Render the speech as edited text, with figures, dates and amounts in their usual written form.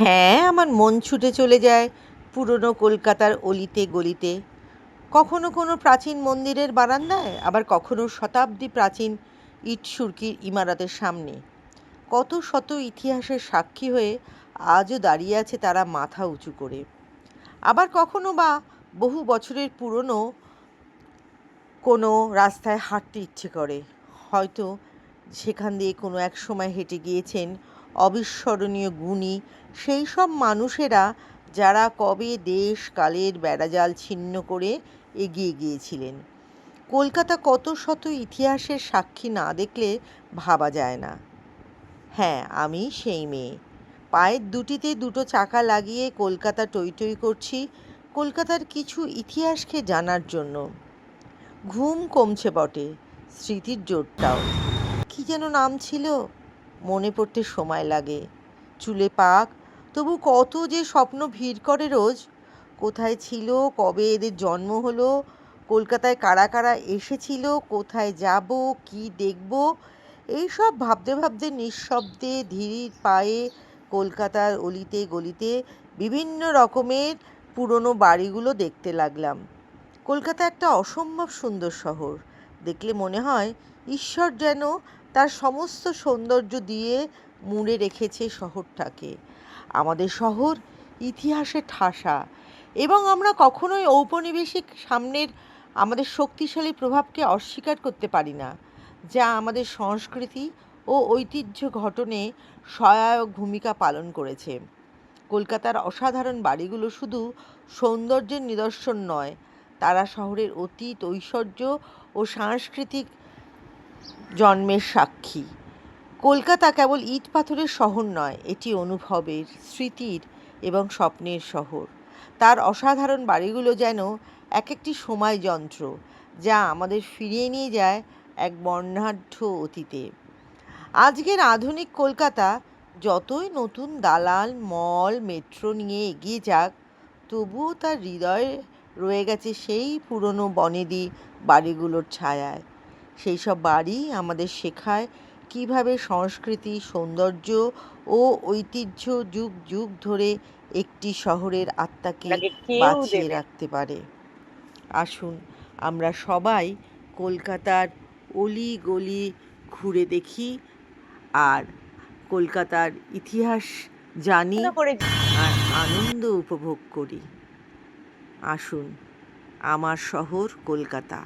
হ্যাঁ, আমার মন ছুটে চলে যায় পুরনো কলকাতার অলিতে গলিতে। কখনো কোনো প্রাচীন মন্দিরের বারান্দায়, আবার কখনো শতাব্দী প্রাচীন ইট সুরকির ইমারতের সামনে। কত শত ইতিহাসের সাক্ষী হয়ে আজও দাঁড়িয়ে আছে তারা মাথা উঁচু করে। আবার কখনো বা বহু বছরের পুরনো কোনো রাস্তায় হাঁটতে ইচ্ছে করে, হয়তো সেখান দিয়ে কোনো এক সময় হেঁটে গিয়েছেন অবিস্মরণীয় গুণী সেই সব মানুষেরা, যারা কবে দেশ কালের বেড়াজাল ছিন্ন করে এগিয়ে গিয়েছিলেন। কলকাতা কত শত ইতিহাসের সাক্ষী না দেখলে ভাবা যায় না। হ্যাঁ, আমি সেই মেয়ে, পায়ের দুটিতে দুটো চাকা লাগিয়ে কলকাতা টই টই করছি কলকাতার কিছু ইতিহাসকে জানার জন্য। ঘুম কমছে বটে, স্মৃতির জোরটাও। কি যেন নাম ছিল, মনে পড়তে সময় লাগে। চুলে পাক, তবু কত যে স্বপ্ন ভিড় করে রোজ। কোথায় ছিল, কবে এদের জন্ম হলো, কলকাতায় কারা কারা এসেছিল, কোথায় যাব, কি দেখব, এইসব ভাবতে ভাবতে নিঃশব্দে ধীর পায়ে কলকাতার অলিতে গলিতে বিভিন্ন রকমের পুরনো বাড়িগুলো দেখতে লাগলাম। কলকাতা একটা অসম্ভব সুন্দর শহর। দেখলে মনে হয় ঈশ্বর যেন তার সমস্ত সৌন্দর্য দিয়ে মুড়ে রেখেছে শহরটাকে। আমাদের শহর ইতিহাসে ঠাসা, এবং আমরা কখনোই ঔপনিবেশিক সামনের আমাদের শক্তিশালী প্রভাবকে অস্বীকার করতে পারি না, যা আমাদের সংস্কৃতি ও ঐতিহ্য গঠনে সহায়ক ভূমিকা পালন করেছে। কলকাতার অসাধারণ বাড়িগুলো শুধু সৌন্দর্যের নিদর্শন নয়, তারা শহরের অতীত, ঐশ্বর্য ও সাংস্কৃতিক জন্মের সাক্ষী। কলকাতা কেবল ইট পাথরের শহর নয়, এটি অনুভবের, স্মৃতির এবং স্বপ্নের শহর। তার অসাধারণ বাড়িগুলো যেন এক একটি সময় যন্ত্র, যা আমাদের ফিরিয়ে নিয়ে যায় এক বর্ণাঢ্য অতীতে। আজকের আধুনিক কলকাতা যতই নতুন দালাল, মল, মেট্রো নিয়ে এগিয়ে যাক, তবুও তার হৃদয়ে রয়ে গেছে সেই পুরনো বনেদি বাড়িগুলোর ছায়ায়। সেই সব বাড়ি আমাদের শেখায় কীভাবে সংস্কৃতি, সৌন্দর্য ও ঐতিহ্য যুগ যুগ ধরে একটি শহরের আত্মাকে বাঁচিয়ে রাখতে পারে। আসুন আমরা সবাই কলকাতার অলি গলি ঘুরে দেখি, আর কলকাতার ইতিহাস জানি, আর আনন্দ উপভোগ করি। আসুন, আমার শহর কলকাতা।